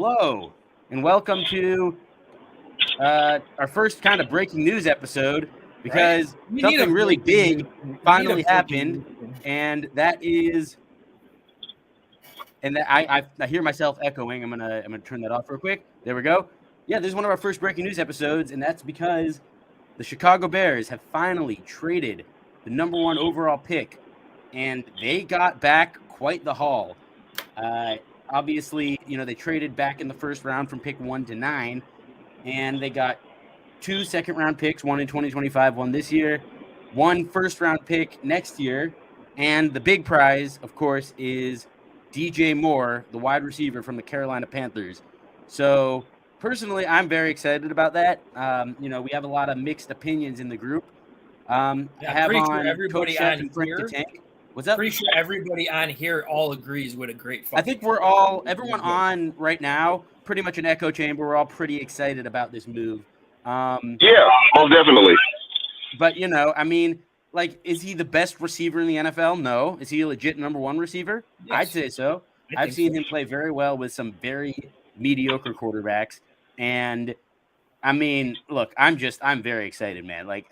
Hello, and welcome to our first kind of breaking news episode because something really big finally happened, and that is, I hear myself echoing. I'm gonna turn that off real quick. There we go. Yeah, this is one of our first breaking news episodes, and that's because the Chicago Bears have finally traded the number one overall pick, and they got back quite the haul. Obviously, they traded back in the first round from pick 1 to 9, and they got 2 second-round picks, one in 2025, one this year, 1 first-round pick next year, and the big prize, of course, is DJ Moore, the wide receiver from the Carolina Panthers. So, personally, I'm very excited about that. We have a lot of mixed opinions in the group. I have on everybody Coach Chef and Frank the Tank. What's up? Pretty sure everybody on here all agrees with a great I think everyone on right now, pretty much an echo chamber. We're all pretty excited about this move. Yeah, most definitely. But, is he the best receiver in the NFL? No. Is he a legit number one receiver? Yes. I'd say so. I've seen him play very well with some very mediocre quarterbacks. And, look, I'm very excited, man. Like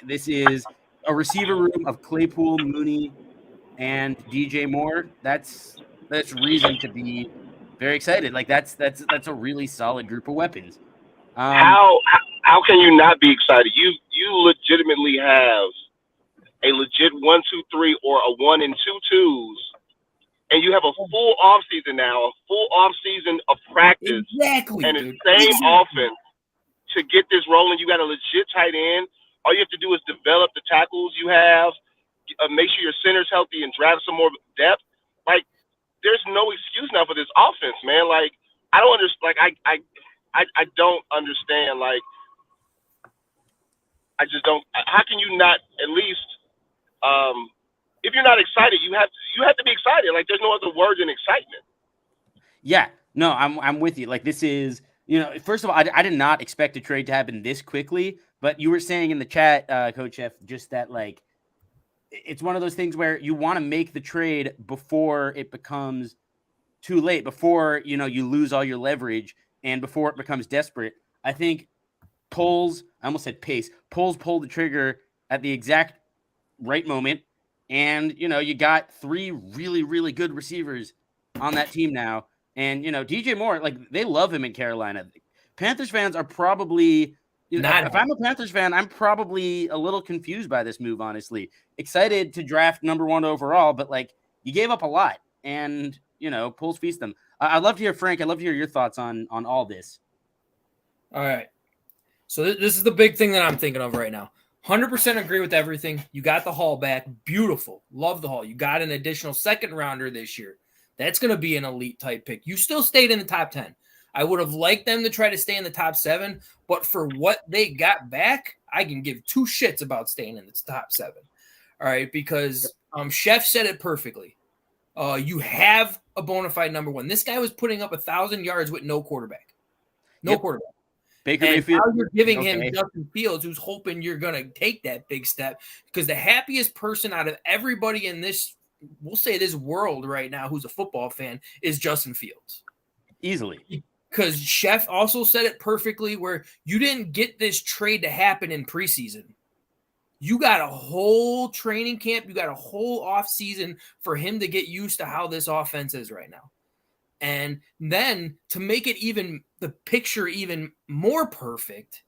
this is a receiver room of Claypool, Mooney, and DJ Moore. That's reason to be very excited. Like that's a really solid group of weapons. How can you not be excited? You legitimately have a legit 1-2-3 or a 1 and 2-2s, and you have a full off season now, a full off season of practice, and the same offense to get this rolling. You got a legit tight end. All you have to do is develop the tackles you have. Make sure your center's healthy and draft some more depth. Like, there's no excuse now for this offense, man. Like, I don't understand. Like, I don't understand. Like, I just don't. How can you not at least? If you're not excited, you have to be excited. Like, there's no other word than excitement. Yeah, no, I'm with you. Like, this is, first of all, I did not expect a trade to happen this quickly. But you were saying in the chat, Coach F, just that like. It's one of those things where you want to make the trade before it becomes too late, before, you lose all your leverage and before it becomes desperate. I think Poles pulled the trigger at the exact right moment. And, you got 3 really, really good receivers on that team now. And, DJ Moore, like, they love him in Carolina. Panthers fans are probably... if I'm a Panthers fan, I'm probably a little confused by this move, honestly. Excited to draft number 1 overall, but, like, you gave up a lot. And, Poles feast them. I'd love to hear, Frank, I'd love to hear your thoughts on all this. All right. So this is the big thing that I'm thinking of right now. 100% agree with everything. You got the haul back. Beautiful. Love the haul. You got an additional second rounder this year. That's going to be an elite type pick. You still stayed in the top 10. I would have liked them to try to stay in the top 7, but for what they got back, I can give 2 shits about staying in the top 7. All right, because Chef said it perfectly. You have a bona fide number 1. This guy was putting up 1,000 yards with no quarterback. No quarterback. Baker Mayfield. Now you're giving him Justin Fields, who's hoping you're going to take that big step, because the happiest person out of everybody in this, we'll say this world right now, who's a football fan, is Justin Fields. Easily. Because Chef also said it perfectly, where you didn't get this trade to happen in preseason. You got a whole training camp. You got a whole off season for him to get used to how this offense is right now. And then to make it the picture even more perfect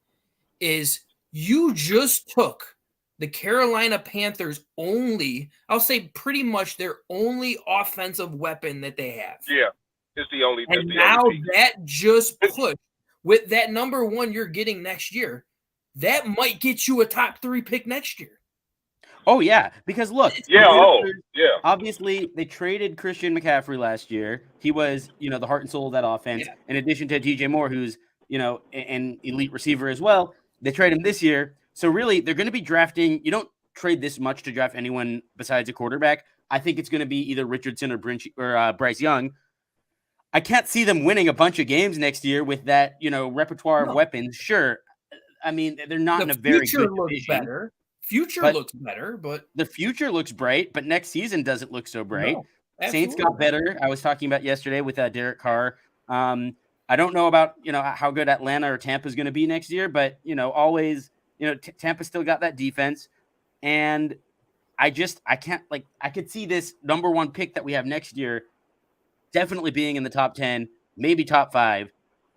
is you just took the Carolina Panthers I'll say pretty much their only offensive weapon that they have. Yeah. Is the only. And now that just pushed with that number 1 you're getting next year, that might get you a top 3 pick next year. Oh yeah, because look, obviously they traded Christian McCaffrey last year. He was, the heart and soul of that offense. Yeah. In addition to DJ Moore, who's, an elite receiver as well. They trade him this year, so really they're going to be drafting. You don't trade this much to draft anyone besides a quarterback. I think it's going to be either Richardson or Bryce Young. I can't see them winning a bunch of games next year with that, repertoire of weapons. Sure. They're not in a very good division. Future looks better, but the future looks bright, but next season doesn't look so bright. No, Saints got better. I was talking about yesterday with Derek Carr. I don't know about, how good Atlanta or Tampa is going to be next year, but, always, Tampa still got that defense. And I can't, I could see this number 1 pick that we have next year definitely being in the top 10, maybe top 5,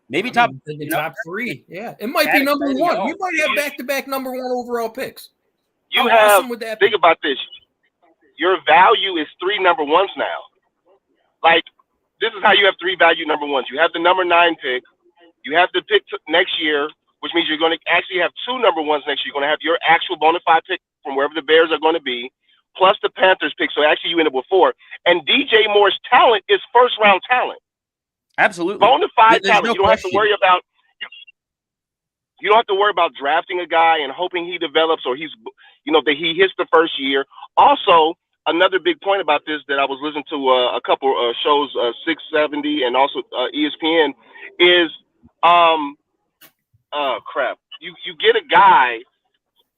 maybe top 3. Yeah, it might be number 1. We might have back-to-back number 1 overall picks. You think about this. Your value is 3 number 1s now. Like, this is how you have 3 value number 1s. You have the number 9 pick. You have the pick next year, which means you're going to actually have 2 number 1s next year. You're going to have your actual bona fide pick from wherever the Bears are going to be, plus the Panthers pick. So actually you end up with 4. And DJ Moore's talent is first-round talent. Absolutely. Bona fide talent. No you don't have to worry about you don't have to worry about drafting a guy and hoping he develops or that he hits the first year. Also, another big point about this that I was listening to a couple shows, 670 and also ESPN, is You get a guy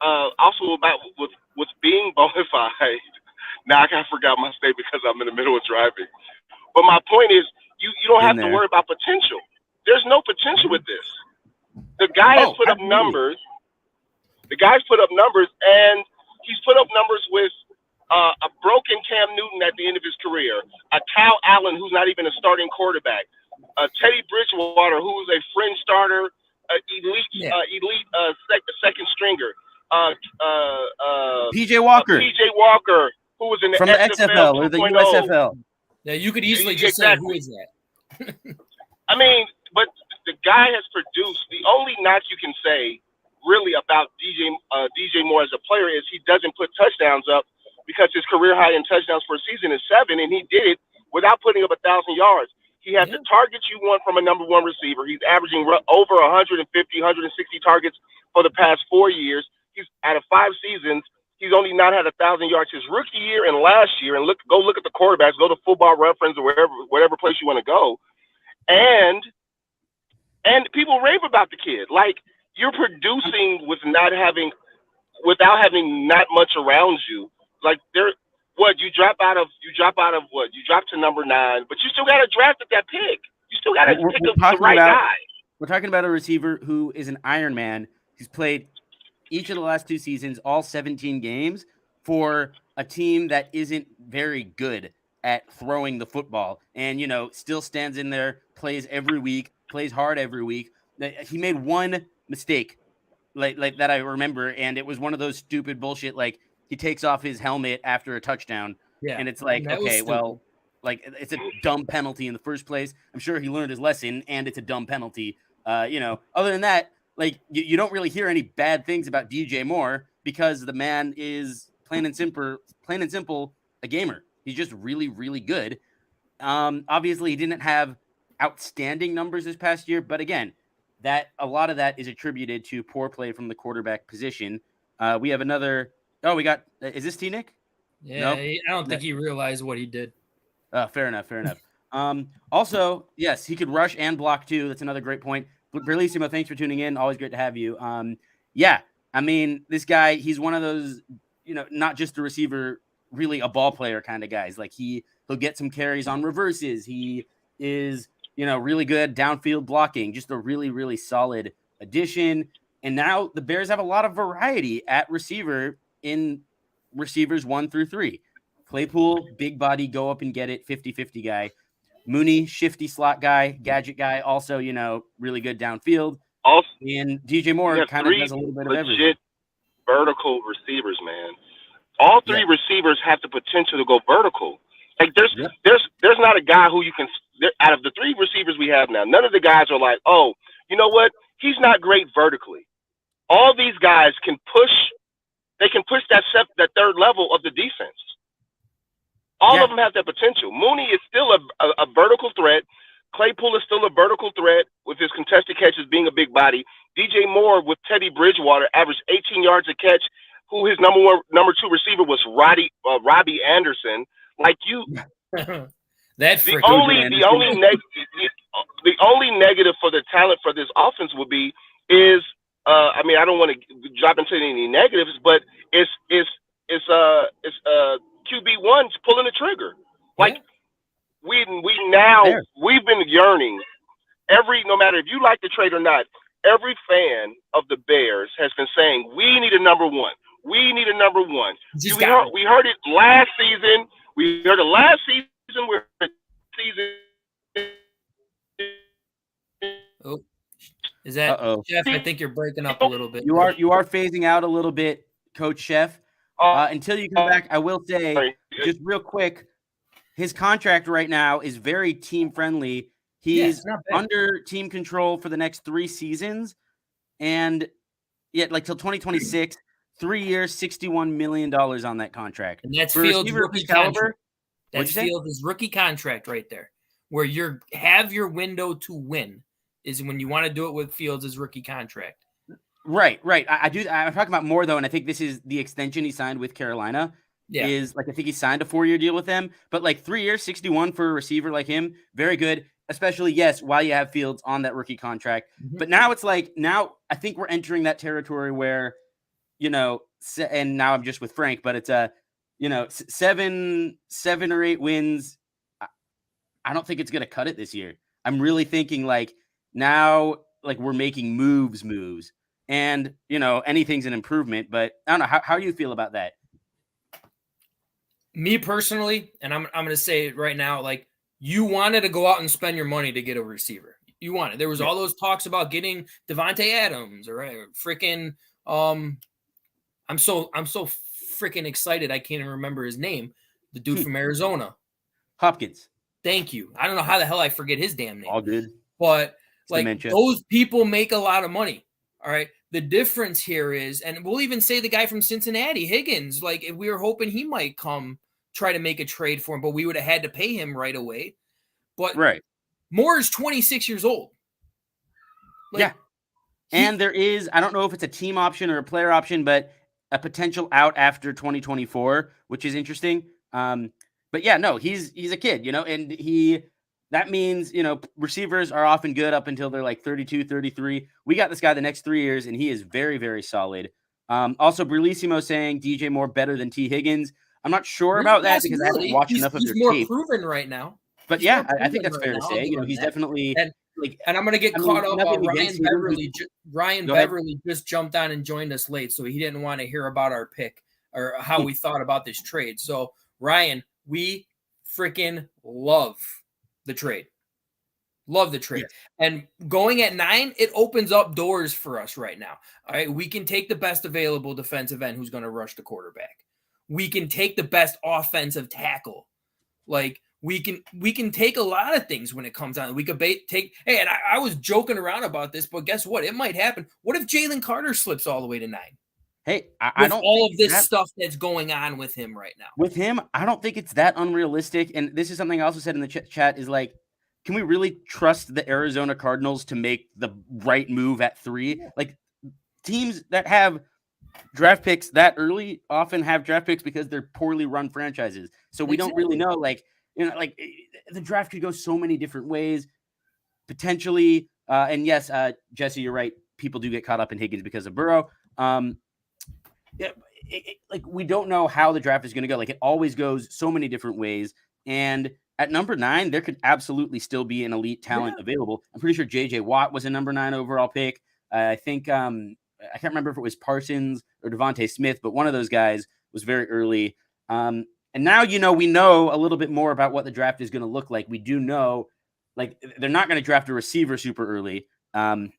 also about with being bona fide. Now I forgot my state because I'm in the middle of driving. But my point is, you don't have to worry about potential. There's no potential with this. The guy has put up numbers. The guy's put up numbers, and he's put up numbers with a broken Cam Newton at the end of his career, a Kyle Allen who's not even a starting quarterback, a Teddy Bridgewater who's a fringe starter, elite second stringer, PJ Walker, who was in the from the XFL or the USFL. Yeah, you could easily just say, who is that? I mean, but the guy has produced. The only knock you can say really about DJ Moore as a player is he doesn't put touchdowns up because his career high in touchdowns for a season is 7, and he did it without putting up 1,000 yards. He has the targets you want from a number 1 receiver. He's averaging over 150, 160 targets for the past 4 years. He's out of 5 seasons. He's only not had 1,000 yards his rookie year and last year. And go look at the quarterbacks. Go to Football Reference or whatever place you want to go. And people rave about the kid. Like, you're producing without having not much around you. Like, you drop to number 9, but you still got to draft at that pick. You still got to pick the right guy. We're talking about a receiver who is an Iron Man. He's played each of the last 2 seasons, all 17 games, for a team that isn't very good at throwing the football, and still stands in there, plays every week, plays hard every week. He made 1 mistake, like that I remember, and it was one of those stupid bullshit. Like, he takes off his helmet after a touchdown, and it's like, okay, well, like, it's a dumb penalty in the first place. I'm sure he learned his lesson, and it's a dumb penalty. Other than that, like, you don't really hear any bad things about DJ Moore because the man is plain and simple a gamer. He's just really, really good. Obviously, he didn't have outstanding numbers this past year, but again, a lot of that is attributed to poor play from the quarterback position. We have another. Oh, we got. Is this T-Nick? Yeah, nope. I don't think he realized what he did. Fair enough. Also, yes, he could rush and block too. That's another great point. Bellissimo, thanks for tuning in. Always great to have you. I mean, this guy, he's one of those, not just a receiver, really a ball player kind of guys. Like, he'll get some carries on reverses. He is, really good downfield blocking. Just a really, really solid addition. And now the Bears have a lot of variety at receiver in receivers 1 through 3. Claypool, big body, go up and get it, 50-50 guy. Mooney, shifty slot guy, gadget guy, also, really good downfield. Also, and DJ Moore kind of does a little bit of everything. Legit vertical receivers, man. All 3 receivers have the potential to go vertical. Like, there's not a guy who you can out of the 3 receivers we have now. None of the guys are like, oh, you know what? He's not great vertically. All these guys can push. They can push that 3rd level of the defense. All of them have that potential. Mooney is still a vertical threat. Claypool is still a vertical threat with his contested catches being a big body. DJ Moore with Teddy Bridgewater averaged 18 yards a catch, who his number 2 receiver was Robbie Anderson. Like, you, the only negative for the talent for this offense would be is I mean, I don't want to drop into any negatives, but it's QB1's pulling the trigger. Like, we've been yearning, no matter if you like the trade or not, every fan of the Bears has been saying, we need a number one. We need a number one. We heard it last season. We heard it last season. We heard it season. Oh, is that Jeff? I think you're breaking up a little bit. You are phasing out a little bit, Coach Chef. Until you come back, I will say just real quick, his contract right now is very team friendly. He's under team control for the next 3 seasons, and yet like till 2026, 3 years, $61 million on that contract. And that's Fields' rookie contract. That's Fields' rookie contract right there, where you have your window to win is when you want to do it with Fields' rookie contract. Right. I'm talking about more though, and I think this is the extension he signed with Carolina. Yeah. Is like I think he signed a 4-year deal with them, but like 3 years, 61 for a receiver like him, very good. Especially while you have Fields on that rookie contract. Mm-hmm. But now it's like I think we're entering that territory where, and now I'm just with Frank, but it's 7 or 8 wins. I don't think it's gonna cut it this year. I'm really thinking like now like we're making moves. And, anything's an improvement, but I don't know. How do you feel about that? Me personally, and I'm going to say it right now, like you wanted to go out and spend your money to get a receiver. You wanted. There was all those talks about getting Devontae Adams or freaking I'm so freaking excited. I can't even remember his name. The dude from Arizona. Hopkins. Thank you. I don't know how the hell I forget his damn name. All good. But those people make a lot of money. All right. The difference here is, and we'll even say the guy from Cincinnati, Higgins, like if we were hoping he might come try to make a trade for him, but we would have had to pay him right away. But Moore is 26 years old. And there is, I don't know if it's a team option or a player option, but a potential out after 2024, which is interesting. But yeah, no, he's a kid, and that means, receivers are often good up until they're like 32, 33. We got this guy the next 3 years, and he is very, very solid. Also, Bellissimo saying DJ Moore better than T. Higgins. I'm not sure about that because I haven't watched enough of their tape. He's more proven right now. But yeah, I think that's fair to say. He's definitely and I'm going to get caught up on Ryan Beverly. Ryan Beverly just jumped on and joined us late, so he didn't want to hear about our pick or how we thought about this trade. So Ryan, we freaking love the trade. Love the trade. Yeah. And going at 9, it opens up doors for us right now. All right. We can take the best available defensive end who's going to rush the quarterback. We can take the best offensive tackle. Like we can take a lot of things when it comes down. We could take, hey, and I was joking around about this, but guess what? It might happen. What if Jalen Carter slips all the way to 9? Hey, I don't all of this stuff that's going on with him right now. With him, I don't think it's that unrealistic. And this is something I also said in the chat is like, can we really trust the Arizona Cardinals to make the right move at 3? Yeah. Like teams that have draft picks that early often have draft picks because they're poorly run franchises. So we don't really know, like the draft could go so many different ways potentially. And yes, Jesse, you're right. People do get caught up in Higgins because of Burrow. Like we don't know how the draft is going to go. Like it always goes so many different ways. And at number 9, there could absolutely still be an elite talent available. I'm pretty sure JJ Watt was a number 9 overall pick. I think I can't remember if it was Parsons or Devontae Smith, but one of those guys was very early. And now, we know a little bit more about what the draft is going to look like. We do know, like, they're not going to draft a receiver super early,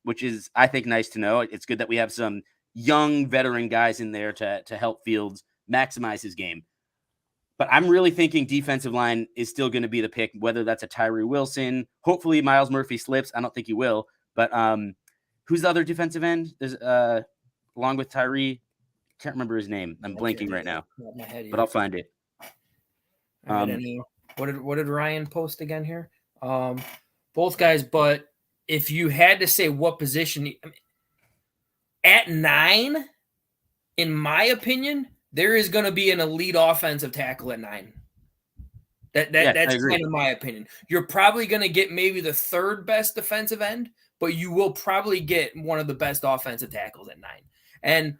which is, I think, nice to know. It's good that we have some young veteran guys in there to help Fields maximize his game. But I'm really thinking defensive line is still going to be the pick, whether that's a Tyree Wilson. Hopefully Miles Murphy slips. I don't think he will. But who's the other defensive end? There's along with Tyree. Can't remember his name. I'm blanking right now. But I'll find it. What did Ryan post again here? Both guys. But if you had to say what position at 9, in my opinion, there is going to be an elite offensive tackle at 9. That's kind of my opinion. You're probably going to get maybe the 3rd best defensive end, but you will probably get one of the best offensive tackles at 9. And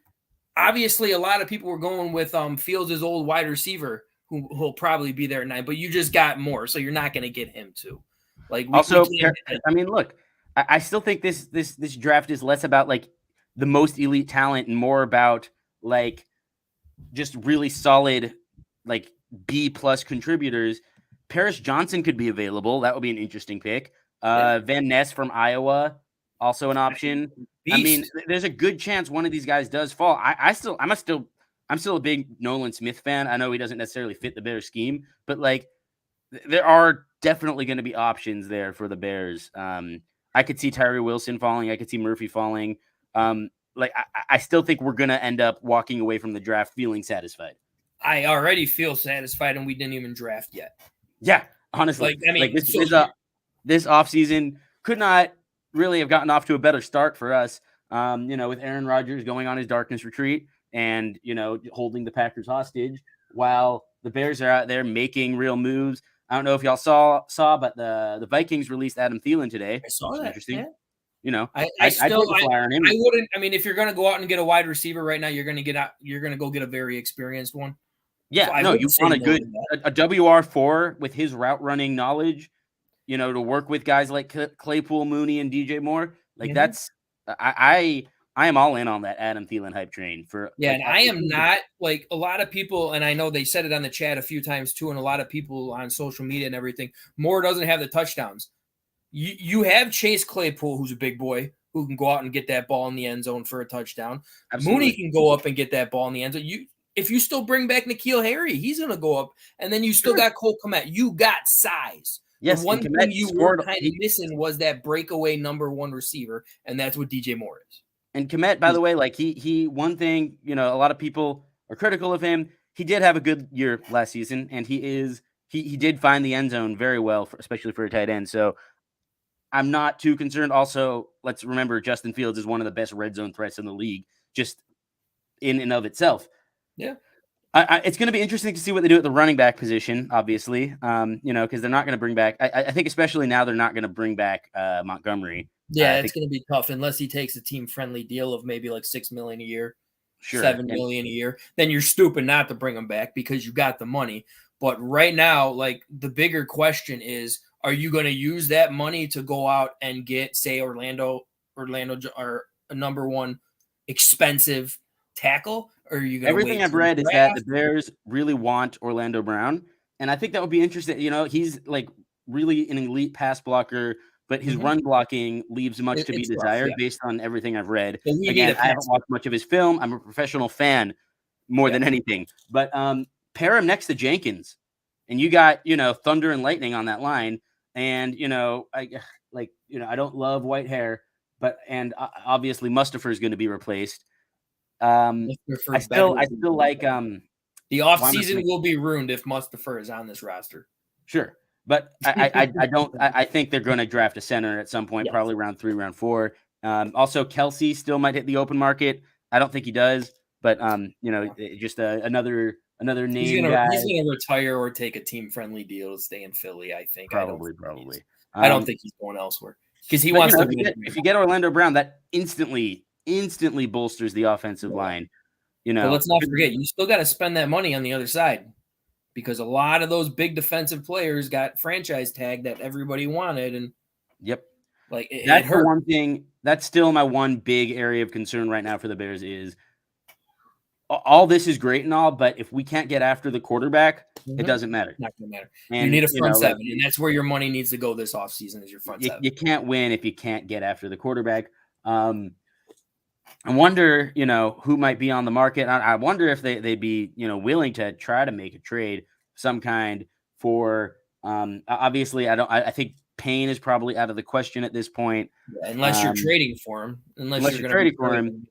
obviously, a lot of people were going with Fields' old wide receiver, who'll probably be there at 9. But you just got more, so you're not going to get him too. Like also, I mean, look, I still think this draft is less about like the most elite talent and more about like just really solid like B+ contributors. Paris Johnson could be available. That would be an interesting pick. Van Ness from Iowa, also an option. Beast. I mean, there's a good chance one of these guys does fall. I'm still a big Nolan Smith fan. I know he doesn't necessarily fit the Bears scheme, but like there are definitely going to be options there for the Bears. I could see Tyree Wilson falling. I could see Murphy falling. I still think we're going to end up walking away from the draft feeling satisfied. I already feel satisfied, and we didn't even draft yet. Yeah, honestly. This offseason could not really have gotten off to a better start for us. With Aaron Rodgers going on his darkness retreat and, holding the Packers hostage while the Bears are out there making real moves. I don't know if y'all saw, but the Vikings released Adam Thielen today. I saw that. Interesting. Yeah. I take the flyer on him. I wouldn't. I mean, if you're going to go out and get a wide receiver right now, you're going to go get a very experienced one. Yeah, so you want a WR4 with his route running knowledge, to work with guys like Claypool, Mooney, and DJ Moore. Like that's I am all in on that Adam Thielen hype train for. Yeah, and I am not like a lot of people, and I know they said it on the chat a few times too, and a lot of people on social media and everything. Moore doesn't have the touchdowns. You have Chase Claypool, who's a big boy, who can go out and get that ball in the end zone for a touchdown. Absolutely. Mooney can go up and get that ball in the end zone. If you still bring back N'Keal Harry, he's going to go up. And then you still got Cole Kmet. You got size. Yes, the one thing you were kind of missing was that breakaway number one receiver, and that's what DJ Moore is. And Kmet, by the way, like he one thing, a lot of people are critical of him. He did have a good year last season, and he did find the end zone very well, especially for a tight end. So I'm not too concerned. Also, let's remember Justin Fields is one of the best red zone threats in the league, just in and of itself. Yeah. It's going to be interesting to see what they do at the running back position, obviously, because they're not going to bring back. I think especially now they're not going to bring back Montgomery. Yeah, it's going to be tough unless he takes a team-friendly deal of maybe like $6 million a year, $7 million a year. Then you're stupid not to bring him back because you got the money. But right now, like the bigger question is, are you going to use that money to go out and get, say, Orlando or a number one expensive tackle? Or are you going Everything I've read is that the Bears really want Orlando Brown, and I think that would be interesting. He's like really an elite pass blocker, but his run blocking leaves much to be desired based on everything I've read. Again, I haven't watched much of his film. I'm a professional fan more than anything, but pair him next to Jenkins, and you got thunder and lightning on that line. And I don't love white hair, but obviously Mustafa is going to be replaced. I still like the offseason will be ruined if Mustafa is on this roster. Sure, but I think they're going to draft a center at some point, probably round 3, round 4. Also, Kelsey still might hit the open market. I don't think he does, but just another name. He's going to retire or take a team-friendly deal to stay in Philly. I think probably. I don't think he's going elsewhere because he wants to. If you get Orlando Brown, that instantly bolsters the offensive line. But let's not forget, you still got to spend that money on the other side because a lot of those big defensive players got franchise tag that everybody wanted. And that's the one thing. That's still my one big area of concern right now for the Bears is all this is great and all, but if we can't get after the quarterback, it doesn't matter. It's not going to matter. And, you need a front seven, and that's where your money needs to go this offseason is your front seven. You can't win if you can't get after the quarterback. I wonder, who might be on the market. I wonder if they'd be, willing to try to make a trade some kind for. Obviously, I think Payne is probably out of the question at this point, unless you're trading for him. Unless you're trading for him,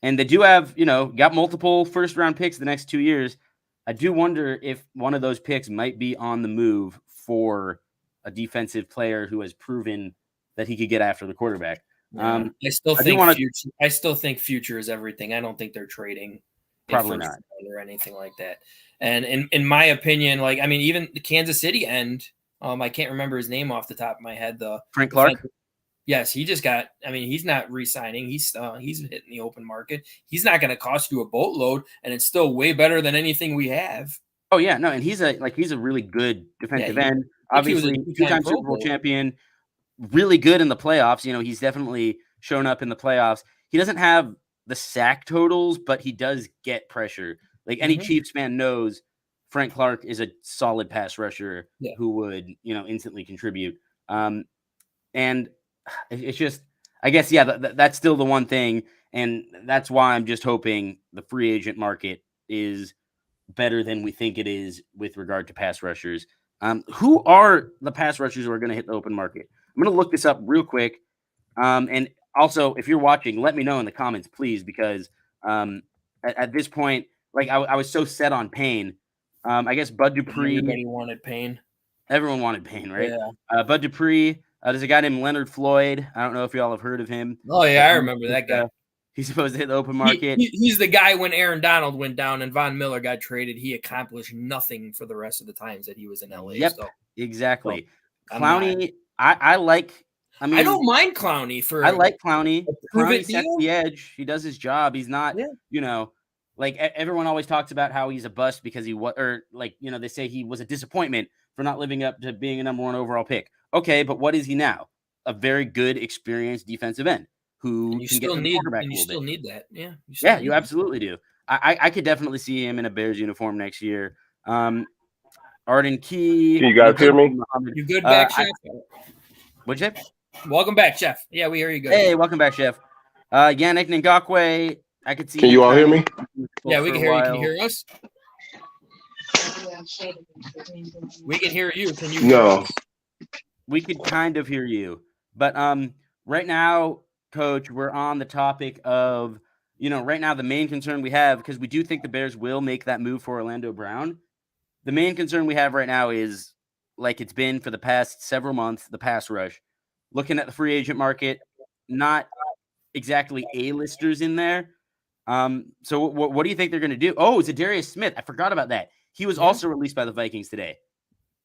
and they do have, got multiple first-round picks the next 2 years. I do wonder if one of those picks might be on the move for a defensive player who has proven that he could get after the quarterback. I still think future is everything. I don't think they're trading probably not or anything like that. And in my opinion, even the Kansas City end, I can't remember his name off the top of my head. Frank Clark. Yes, he just got. He's not re-signing. He's hitting the open market. He's not going to cost you a boatload, and it's still way better than anything we have. Oh yeah, no, and he's a really good defensive end. Obviously, 2-time Super Bowl champion. really good in the playoffs. You know, he's definitely shown up in the playoffs. He doesn't have the sack totals, but he does get pressure. Like any Chiefs fan knows, Frank Clark is a solid pass rusher who would, you know, instantly contribute. And it's just, I guess, yeah, that's still the one thing. And that's why I'm just hoping the free agent market is better than we think it is with regard to pass rushers. Who are the pass rushers who are going to hit the open market? I'm going to look this up real quick. And also, if you're watching, let me know in the comments, please, because at this point, like I was so set on Payne. I guess Bud Dupree. Everybody wanted Payne. Everyone wanted Payne, right? Yeah. Bud Dupree. There's a guy named Leonard Floyd. I don't know if y'all have heard of him. Oh, yeah, I remember that guy. He's supposed to hit the open market. He's the guy when Aaron Donald went down and Von Miller got traded. He accomplished nothing for the rest of the times that he was in LA. Yep, so. exactly. So, Clowney, I like. I mean, I don't mind Clowney for. I like Clowney. Clowney sets deal. the edge. He does his job. He's not, you know, like everyone always talks about how he's a bust because he was, or like, you know, they say he was a disappointment for not living up to being a number 1 overall pick. Okay, but what is he now? A very good, experienced defensive end who you can still get need, quarterback. and you still need that. Yeah. You absolutely do. I could definitely see him in a Bears uniform next year. Arden Key. Can you guys hear me? You good back, Chef? What'd you say? Welcome back, Chef. Yeah, we hear you good. Hey, welcome back, Chef. Yannick Ngakoue. I could see. Can you all hear me? Yeah, we can hear you. Can you hear us? We can hear you. Can you? No. We could kind of hear you, but right now, Coach, we're on the topic of, you know, right now the main concern we have, because we do think the Bears will make that move for Orlando Brown. The main concern we have right now is, like it's been for the past several months, the pass rush. Looking at the free agent market, not exactly A-listers in there. So what do you think they're going to do? Oh, Zadarius Smith. I forgot about that. He was also released by the Vikings today.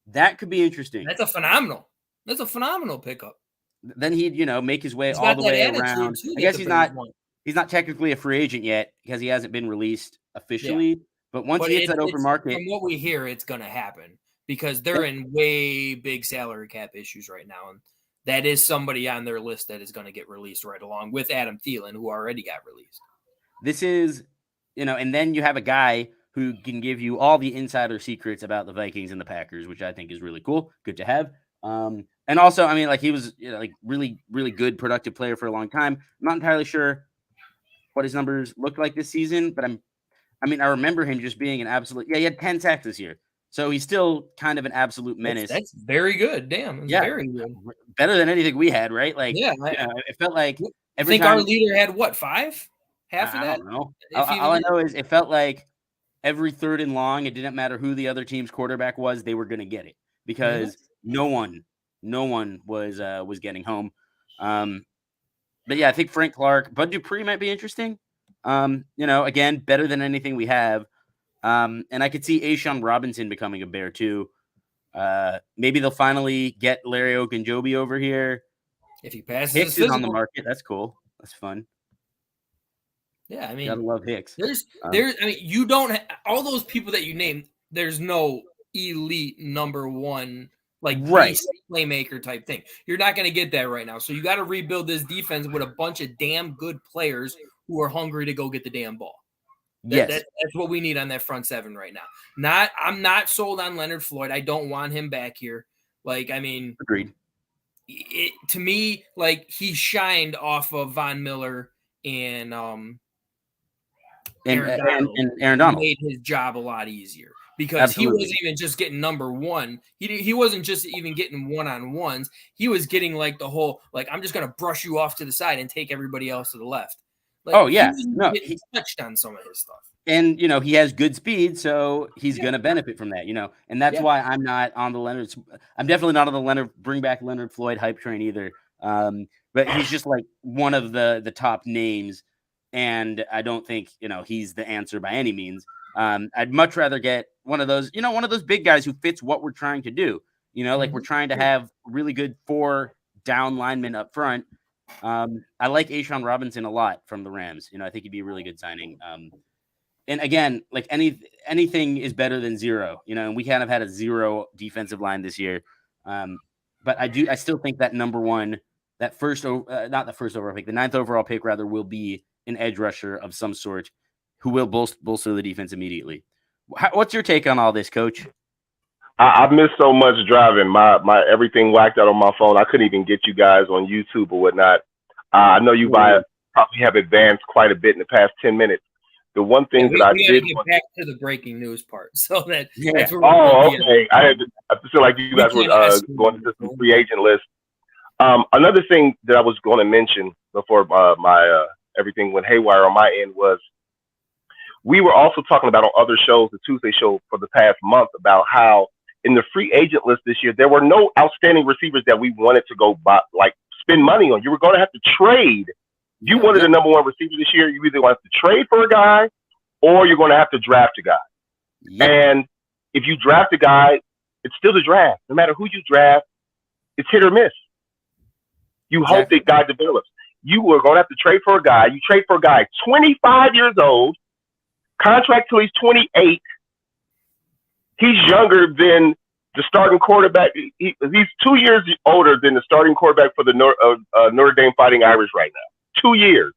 That could be interesting. That's a phenomenal pickup. Then he'd, you know, make his way all the way around. I guess he's not technically a free agent yet because he hasn't been released officially. Yeah. But once he hits that open market, from what we hear, it's going to happen because they're in way big salary cap issues right now, and that is somebody on their list that is going to get released right along with Adam Thielen, who already got released. This is, you know, and then you have a guy who can give you all the insider secrets about the Vikings and the Packers, which I think is really cool. Good to have. And also, I mean, like he was, you know, like really, really good, productive player for a long time. I'm not entirely sure what his numbers looked like this season, but I remember him just being an absolute, he had 10 sacks this year. So he's still kind of an absolute menace. That's very good. Damn. That's very good. Better than anything we had, right? Like, it felt like every time our leader had what, 5? Half of that? I don't know. All I know is it felt like every 3rd and long, it didn't matter who the other team's quarterback was, they were going to get it because no one was getting home. But yeah, I think Frank Clark, Bud Dupree might be interesting. You know, again, better than anything we have. And I could see A'Shawn Robinson becoming a Bear too. Maybe they'll finally get Larry Ogunjobi over here. If he passes, Hicks is on the market. That's cool. That's fun. Yeah, I mean, gotta love Hicks. There's, I mean, you don't all those people that you named. There's no elite number 1 like playmaker type thing. You're not going to get that right now. So you got to rebuild this defense with a bunch of damn good players who are hungry to go get the damn ball. That's what we need on that front 7 right now. I'm not sold on Leonard Floyd. I don't want him back here. Like, I mean, agreed. To me, like he shined off of Von Miller and Aaron Donald made his job a lot easier because he wasn't even just getting number 1. He wasn't just even getting one-on-ones. He was getting like the whole, like, I'm just going to brush you off to the side and take everybody else to the left. Like, he touched on some of his stuff. And, you know, he has good speed, so he's going to benefit from that, you know. And that's why I'm not on the Leonard. I'm definitely not on the Leonard, bring back Leonard Floyd hype train either. But he's just like one of the top names. And I don't think, you know, he's the answer by any means. I'd much rather get one of those, you know, one of those big guys who fits what we're trying to do. You know, like we're trying to have really good 4 down linemen up front. I like A'Shawn Robinson a lot from the Rams. You know, I think he'd be a really good signing. And again, like anything is better than 0, you know, and we kind of had a 0 defensive line this year. but I still think that number one, that not the first overall pick, the 9th overall pick rather, will be an edge rusher of some sort who will bolster the defense immediately. What's your take on all this, Coach? I missed so much driving. My everything whacked out on my phone. I couldn't even get you guys on YouTube or whatnot. I know you probably have advanced quite a bit in the past 10 minutes. The one thing that I did get back to the breaking news part, so that's okay. I feel like you guys were going into some free agent list. Another thing that I was going to mention before my everything went haywire on my end was we were also talking about on other shows, the Tuesday show for the past month, about how in the free agent list this year there were no outstanding receivers that we wanted to go buy, like spend money on. You were going to have to trade. You wanted a number one receiver this year. You either want to trade for a guy or you're going to have to draft a guy. Yep. And if you draft a guy, it's still the draft. No matter who you draft, it's hit or miss. You hope that guy develops. You were going to have to trade for a guy. You trade for a guy 25 years old, contract till he's 28. He's younger than the starting quarterback. He's 2 years older than the starting quarterback for the Notre Dame Fighting Irish right now. 2 years.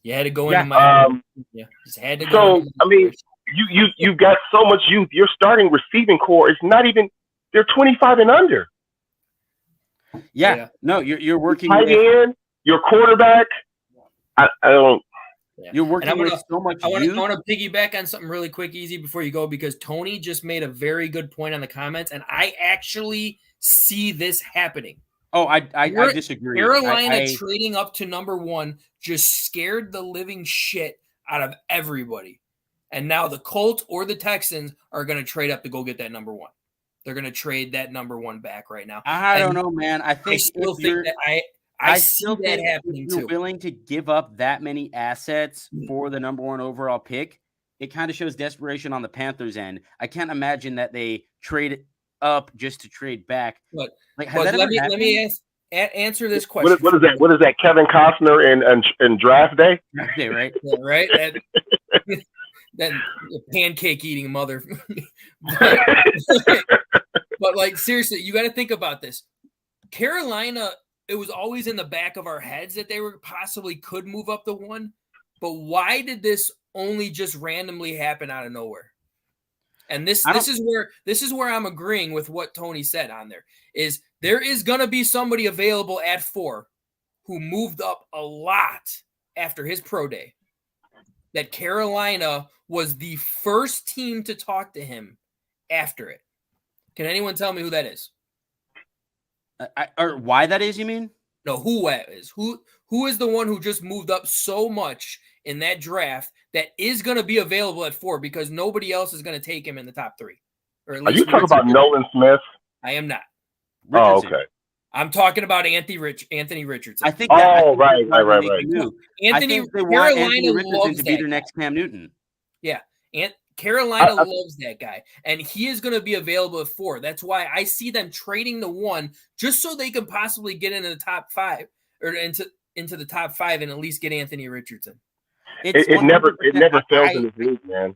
You had to go into my just had to go. So I mean, you've got so much youth. Your starting receiving core is not even. They're 25 and under. Yeah. No, you're working tight end, your quarterback. I don't. Yeah. You're working with so much. I want to piggyback on something really quick, easy before you go, because Tony just made a very good point on the comments, and I actually see this happening. Oh, I disagree. Carolina trading up to number one just scared the living shit out of everybody, and now the Colts or the Texans are going to trade up to go get that number one. They're going to trade that number one back right now. I don't know, man. I still think that happening too. You're willing to give up that many assets for the number one overall pick, it kind of shows desperation on the Panthers' end. I can't imagine that they trade up just to trade back. Let me answer this question. What is that? What is that? Kevin Costner and Draft Day? Draft Day, right? Yeah, right. That pancake eating mother. But like seriously, you got to think about this. Carolina. It was always in the back of our heads that they were possibly could move up the one, but why did this only just randomly happen out of nowhere? And this is where I'm agreeing with what Tony said on there. Is there is going to be somebody available at 4 who moved up a lot after his pro day. That Carolina was the first team to talk to him after it. Can anyone tell me who that is? Or why that is, you mean? No, who that is. Who is the one who just moved up so much in that draft that is going to be available at 4 because nobody else is going to take him in the top 3? Or at least are you talking about Nolan Smith? I am not. Richardson. Oh, okay. I'm talking about Anthony Richardson. I think. Right. Anthony Richardson loves to be their next Cam Newton. Yeah, Carolina loves that guy, and he is going to be available at 4. That's why I see them trading the 1 just so they can possibly get into the top 5 or into the top 5 and at least get Anthony Richardson. It never fails in this league, man.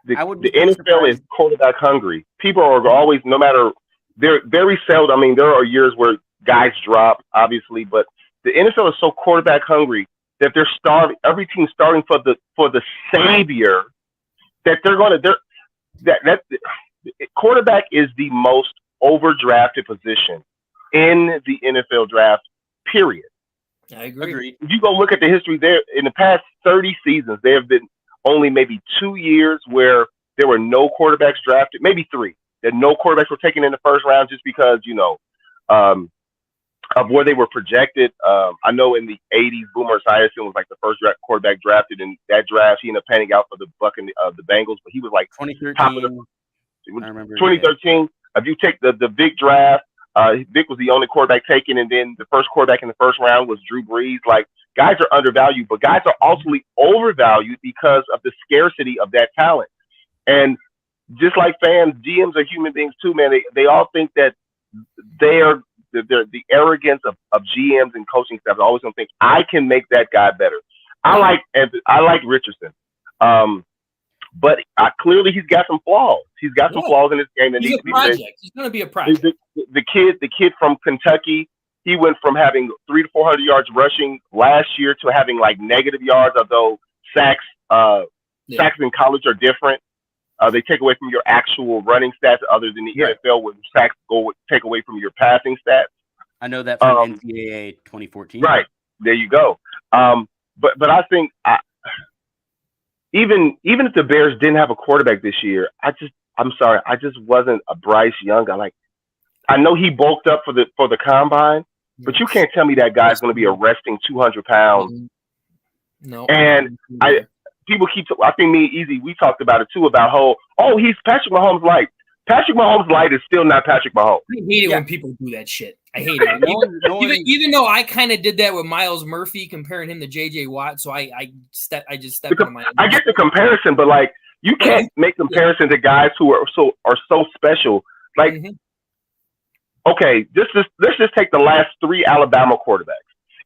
The NFL is quarterback hungry. People are always, no matter, they're very seldom. I mean, there are years where guys drop, obviously, but the NFL is so quarterback hungry that they're starving. Every team's starting for the savior. That that quarterback is the most overdrafted position in the NFL draft, period. I agree. If you go look at the history there, in the past 30 seasons, there have been only maybe 2 years where there were no quarterbacks drafted, maybe 3, that no quarterbacks were taken in the first round just because, of where they were projected. I know in the 80s, Boomer Esiason was like the first quarterback drafted in that draft. He ended up panning out for the Bengals, but he was like 2013. 2013. If you take the Vic draft, Vic was the only quarterback taken, and then the first quarterback in the first round was Drew Brees. Like, guys are undervalued, but guys are also overvalued because of the scarcity of that talent. And just like fans, GMs are human beings too, man. They all think that they're the arrogance of GMs and coaching staff is always going to think, I can make that guy better. I like Richardson. but clearly he's got some flaws. He's got some flaws in his game that He's need a to be fixed. project. He's going to be a project. The kid from Kentucky, he went from having 300 to 400 yards rushing last year to having like negative yards. Although sacks in college are different. They take away from your actual running stats, other than the NFL, where sacks take away from your passing stats. I know that from NCAA 2014. Right there, you go. But I think even if the Bears didn't have a quarterback this year, I'm sorry, I just wasn't a Bryce Young guy. I know he bulked up for the combine, but you can't tell me that guy's going to be arresting 200 pounds. No. And people I think me and Easy, we talked about it too, about he's Patrick Mahomes light. Patrick Mahomes light is still not Patrick Mahomes. I hate it when people do that shit. I hate it. Even though I kind of did that with Myles Murphy, comparing him to J.J. Watt, so I just stepped on my. I get the comparison, but like you can't make comparison to guys who are so special. Like, okay, let's just take the last 3 Alabama quarterbacks.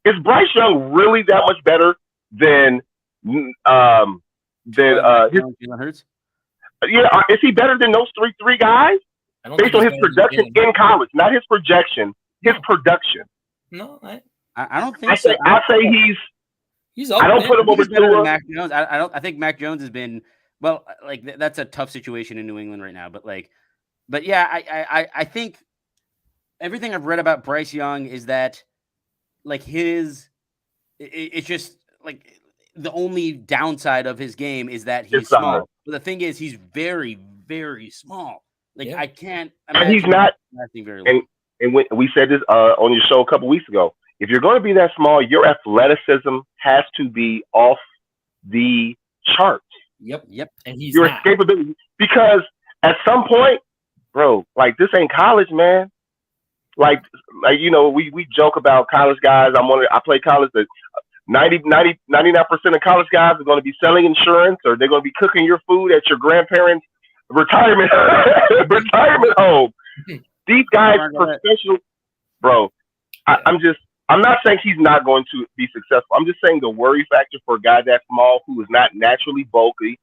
Is Bryce Young really that much better than Hurts? Yeah, is he better than those three guys? Based on his production in college, not his projection, his production. No, I don't think so. I say he's. I don't put him over Tua. Mac Jones. I think Mac Jones has been like that's a tough situation in New England right now. But yeah, I think everything I've read about Bryce Young is that like it's just like the only downside of his game is that he's small. But the thing is, he's very, very small. Like I can't imagine. And he's not. Very long. And when we said this on your show a couple weeks ago, if you're going to be that small, your athleticism has to be off the charts. Yep. And he's your not. escapability, because at some point, bro, like this ain't college, man. Like you know, we joke about college guys. I play college. That 99% of college guys are going to be selling insurance, or they're going to be cooking your food at your grandparents' retirement home. These guys, professional, bro. I'm not saying he's not going to be successful. I'm just saying the worry factor for a guy that small who is not naturally bulky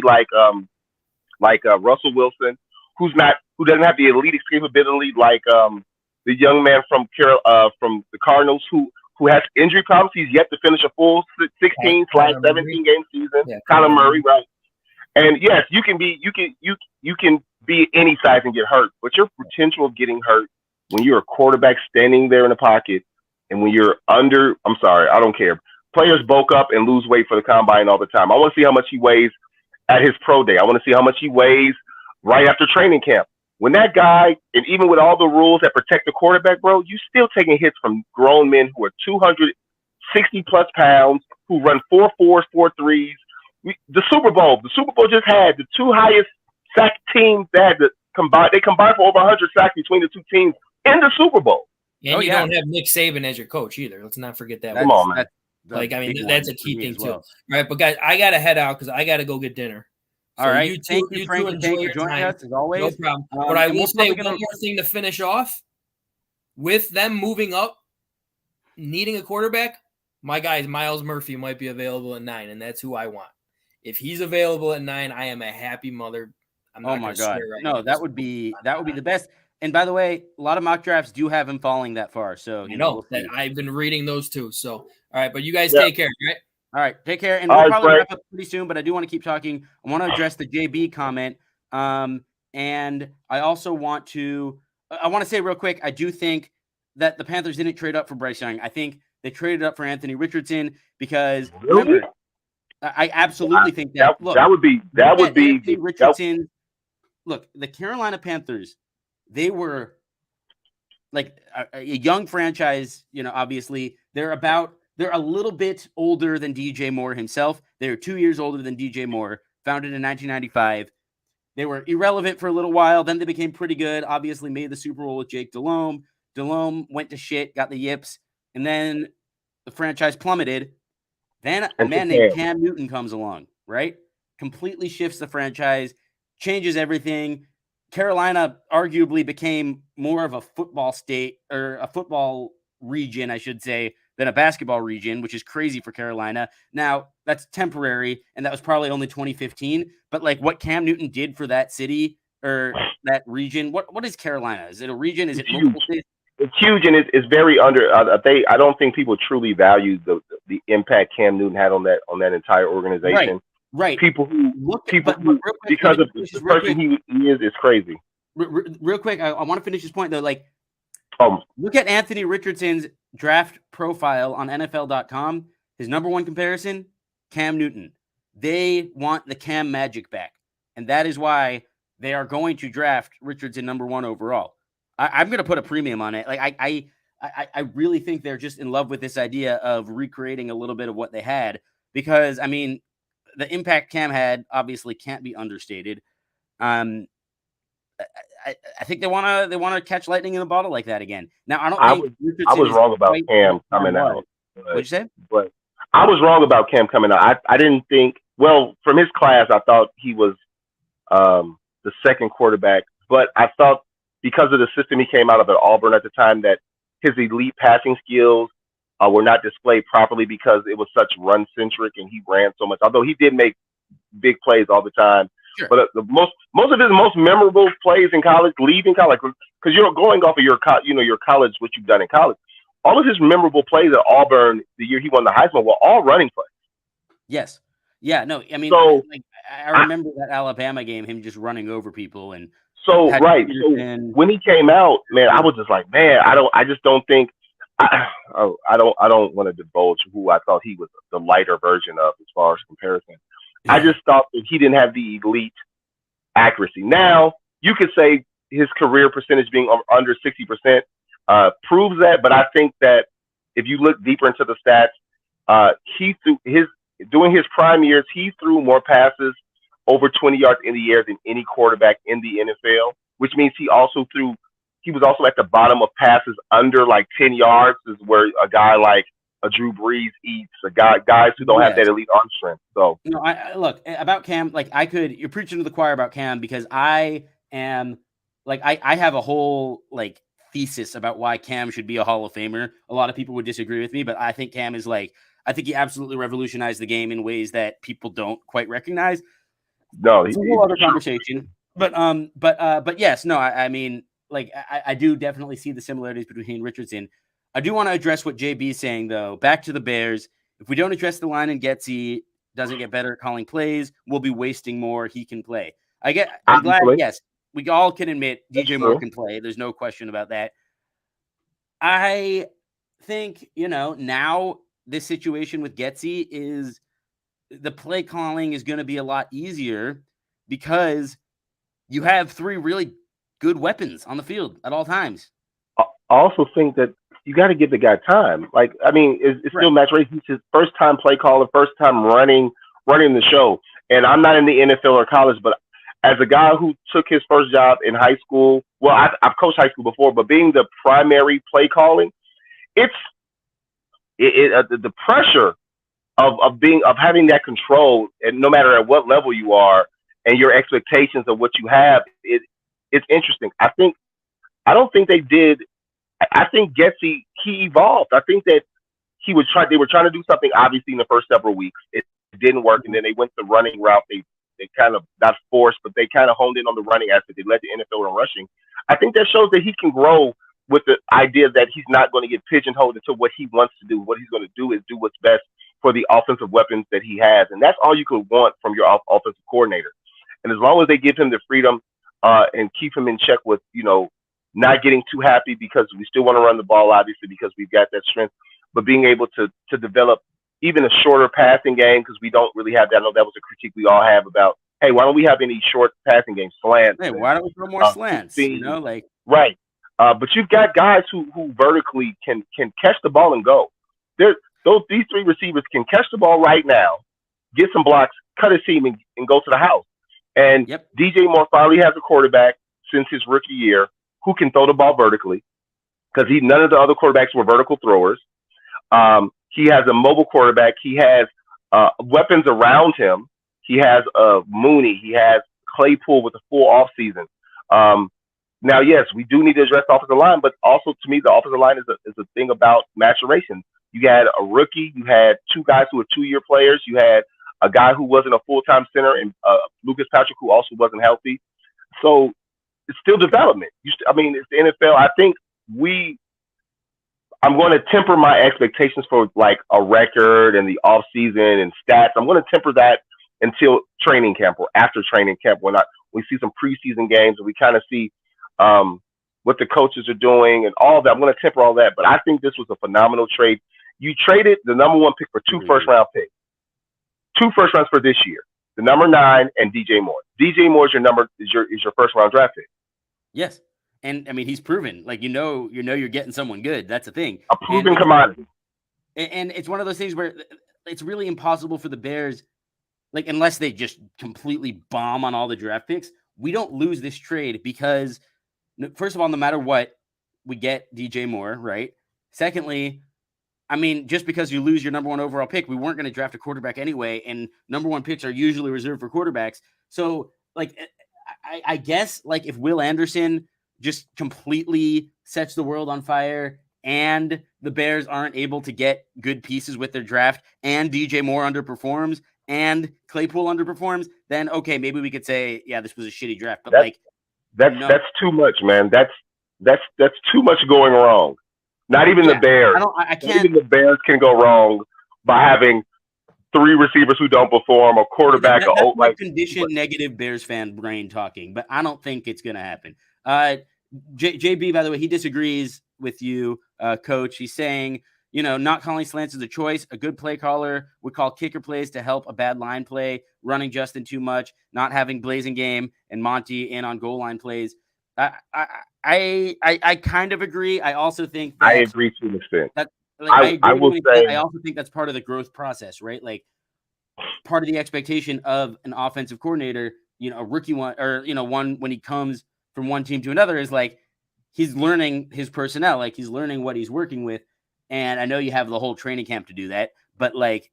like Russell Wilson, who doesn't have the elite escapability like the young man from the Cardinals who has injury problems. He's yet to finish a full 16/17 game season. Yeah, Kyler Murray, right? And yes, you can be any size and get hurt, but your potential of getting hurt when you're a quarterback standing there in the pocket, and when you're under, I'm sorry, I don't care. Players bulk up and lose weight for the combine all the time. I want to see how much he weighs at his pro day. I want to see how much he weighs right after training camp. When that guy, and even with all the rules that protect the quarterback, bro, you still taking hits from grown men who are 260 plus pounds, who run 4.4s, 4.3s. The Super Bowl just had the 2 highest sack teams that they combined for over 100 sacks between the 2 teams in the Super Bowl. And you don't have Nick Saban as your coach either. Let's not forget that. Come on, man. That's a key thing too. All right, but guys, I gotta head out because I gotta go get dinner. So all right, thank you, Frank. Thank you for joining us as always. No problem. But I will say one more thing to finish off. With them moving up, needing a quarterback, my guy Myles Murphy might be available at 9, and that's who I want. If he's available at 9, I am a happy mother. Oh my God! That would be the best. And by the way, a lot of mock drafts do have him falling that far. So we'll that I've been reading those too. So all right, but you guys take care, right? All right, take care. And we'll probably wrap up pretty soon, but I do want to keep talking. I want to address the JB comment. And I also want to say real quick, I do think that the Panthers didn't trade up for Bryce Young. I think they traded up for Anthony Richardson because remember, I absolutely think that. Look, that would be Anthony Richardson. Look, the Carolina Panthers, they were like a young franchise. You know, obviously they're a little bit older than DJ Moore himself. They're 2 years older than DJ Moore, founded in 1995. They were irrelevant for a little while. Then they became pretty good. Obviously made the Super Bowl with Jake Delhomme. Delhomme went to shit, got the yips, and then the franchise plummeted. Then a man named Cam Newton comes along, right? Completely shifts the franchise, changes everything. Carolina arguably became more of a football state, or a football region, I should say, than a basketball region, which is crazy for Carolina. Now, that's temporary, and that was probably only 2015. But like what Cam Newton did for that city or that region, what is Carolina? Is it a region? Is it multiple states? It's huge, and it's very under. I don't think people truly value the impact Cam Newton had on that entire organization. Right. People who Quick, because of the person he is crazy. Real quick, I want to finish this point though. Like, look at Anthony Richardson's draft profile on NFL.com. His number one comparison, Cam Newton. They want the Cam magic back, and that is why they are going to draft Richardson number one overall. I'm going to put a premium on it. Like I really think they're just in love with this idea of recreating a little bit of what they had, because I mean, the impact Cam had obviously can't be understated. I think they want to catch lightning in a bottle like that again. Now I was wrong about Cam coming out. What'd you say? But I was wrong about Cam coming out. I didn't think. Well, from his class, I thought he was the second quarterback, but I thought, because of the system he came out of at Auburn at the time, that his elite passing skills were not displayed properly because it was such run-centric and he ran so much. Although he did make big plays all the time. Sure. But most of his most memorable plays in college, leaving college, because you're going off of your college, what you've done in college. All of his memorable plays at Auburn the year he won the Heisman were all running plays. Yes. Yeah, no, I mean, I remember that Alabama game, him just running over people and. So right. So when he came out, man, I was just like, man, I don't want to divulge who I thought he was the lighter version of as far as comparison. Yeah. I just thought that he didn't have the elite accuracy. Now you could say his career percentage being under 60% proves that, but I think that if you look deeper into the stats, during his prime years, he threw more passes over 20 yards in the air than any quarterback in the NFL, which means he was also at the bottom of passes under like 10 yards, is where a guy like a Drew Brees eats, guys who don't have that elite arm strength. So look about Cam, like you're preaching to the choir about Cam, because I am like, I have a whole like thesis about why Cam should be a Hall of Famer. A lot of people would disagree with me, but I think Cam is I think he absolutely revolutionized the game in ways that people don't quite recognize. No, it's a whole other conversation. But yes, no, I mean, like I do definitely see the similarities between Richardson. I do want to address what JB is saying though. Back to the Bears. If we don't address the line and Getsy doesn't get better at calling plays, we'll be wasting more. He can play. I'm glad. Yes, we all can admit DJ Moore can play. There's no question about that. I think, now this situation with Getsy is the play calling is going to be a lot easier because you have three really good weapons on the field at all times. I also think that you got to give the guy time. Like, I mean, it's still Matt Ray. He's his first time play caller, first time running the show. And I'm not in the NFL or college, but as a guy who took his first job in high school, well, I've coached high school before, but being the primary play calling, the pressure of having that control, and no matter at what level you are, and your expectations of what you have, it's interesting. I don't think they did. I think Getsy, he evolved. I think that they were trying to do something obviously in the first several weeks. It didn't work, and then they went the running route. They kind of not forced, but they kind of honed in on the running aspect. They led the NFL in rushing. I think that shows that he can grow with the idea that he's not going to get pigeonholed into what he wants to do. What he's going to do is do what's best for the offensive weapons that he has. And that's all you could want from your offensive coordinator. And as long as they give him the freedom and keep him in check with, not getting too happy, because we still want to run the ball, obviously, because we've got that strength, but being able to develop even a shorter passing game, because we don't really have that. I know that was a critique we all have about, hey, why don't we have any short passing games, slants? Hey, why don't we throw more slants? Right. But you've got guys who vertically can catch the ball and go. These three receivers can catch the ball right now, get some blocks, cut a seam, and go to the house. And DJ Moore finally has a quarterback since his rookie year who can throw the ball vertically, because none of the other quarterbacks were vertical throwers. He has a mobile quarterback. He has weapons around him. He has Mooney. He has Claypool with a full offseason. Now, yes, we do need to address the offensive line, but also to me, the offensive line is a thing about maturation. You had a rookie. You had two guys who were 2-year players. You had a guy who wasn't a full-time center, and Lucas Patrick, who also wasn't healthy. So it's still development. I mean, it's the NFL. I think I'm going to temper my expectations for like a record and the off season and stats. I'm going to temper that until training camp or after training camp when we see some preseason games and we kind of see what the coaches are doing and all that. I'm going to temper all that. But I think this was a phenomenal trade. You traded the number 1 pick for 2 first-round picks. 2 first rounds for this year. The number 9 and DJ Moore. DJ Moore is your first-round draft pick. Yes. And I mean, he's proven, like, you're getting someone good. That's the thing. A proven commodity. And it's one of those things where it's really impossible for the Bears, like, unless they just completely bomb on all the draft picks, we don't lose this trade because, first of all, no matter what, we get DJ Moore, right? Secondly, I mean, just because you lose your number 1 overall pick, we weren't going to draft a quarterback anyway, and number 1 picks are usually reserved for quarterbacks. So, like, I guess, like, if Will Anderson just completely sets the world on fire and the Bears aren't able to get good pieces with their draft and DJ Moore underperforms and Claypool underperforms, then okay, maybe we could say, yeah, this was a shitty draft. But that's too much, man. That's too much going wrong. Not even the Bears. I can't. Not even the Bears can go wrong by having 3 receivers who don't perform, a quarterback. That's like conditioned negative Bears fan brain talking, but I don't think it's going to happen. JB, by the way, he disagrees with you, Coach. He's saying, not calling slants is a choice. A good play caller would call kicker plays to help a bad line play, running Justin too much, not having blazing game, and Monty in on goal line plays. I kind of agree. I also think that, I agree to an extent. I will say, I also think that's part of the growth process, right? Like, part of the expectation of an offensive coordinator, a rookie one, or one when he comes from one team to another, is like he's learning his personnel, like he's learning what he's working with. And I know you have the whole training camp to do that, but like,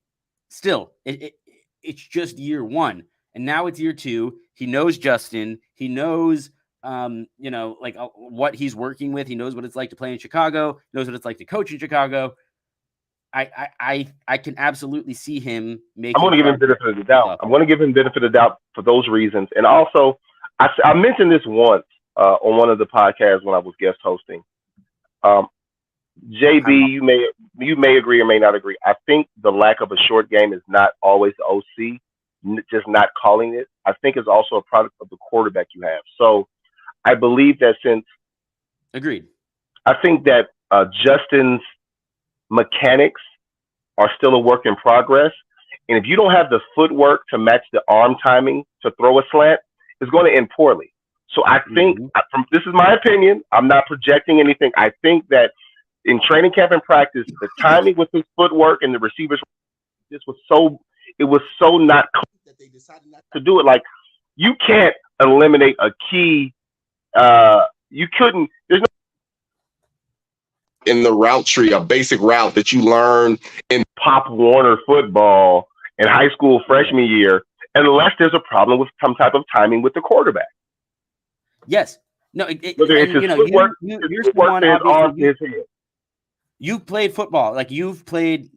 still, it's just year 1, and now it's year 2. He knows Justin. He knows, what he's working with. He knows what it's like to play in Chicago. Knows what it's like to coach in Chicago. I can absolutely see him making. I'm going to give him benefit of the doubt. I'm going to give him benefit of the doubt for those reasons, and also I mentioned this once on one of the podcasts when I was guest hosting. JB, you may agree or may not agree. I think the lack of a short game is not always the OC, just not calling it. I think it's also a product of the quarterback you have. So I believe that Agreed. I think that Justin's mechanics are still a work in progress. And if you don't have the footwork to match the arm timing to throw a slant, it's going to end poorly. So I think, this is my opinion, I'm not projecting anything. I think that in training camp and practice, the timing with his footwork and the receivers, it was so not clear that they decided not to do it. Like, you can't eliminate a key. You couldn't. There's no in the route tree, a basic route that you learn in Pop Warner football in high school freshman year, unless there's a problem with some type of timing with the quarterback. Yes. No. You played football, like you've played,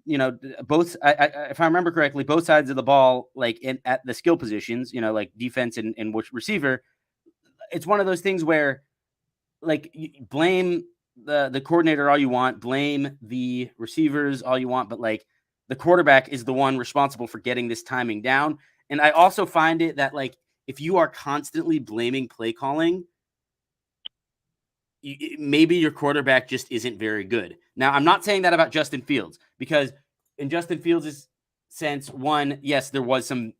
both. If I remember correctly, both sides of the ball, like at the skill positions, like defense and receiver. It's one of those things where, like, you blame the coordinator all you want, blame the receivers all you want, but like the quarterback is the one responsible for getting this timing down. And I also find it that, like, if you are constantly blaming play calling, maybe your quarterback just isn't very good. Now, I'm not saying that about Justin Fields, because in Justin Fields' sense, one, yes, there was some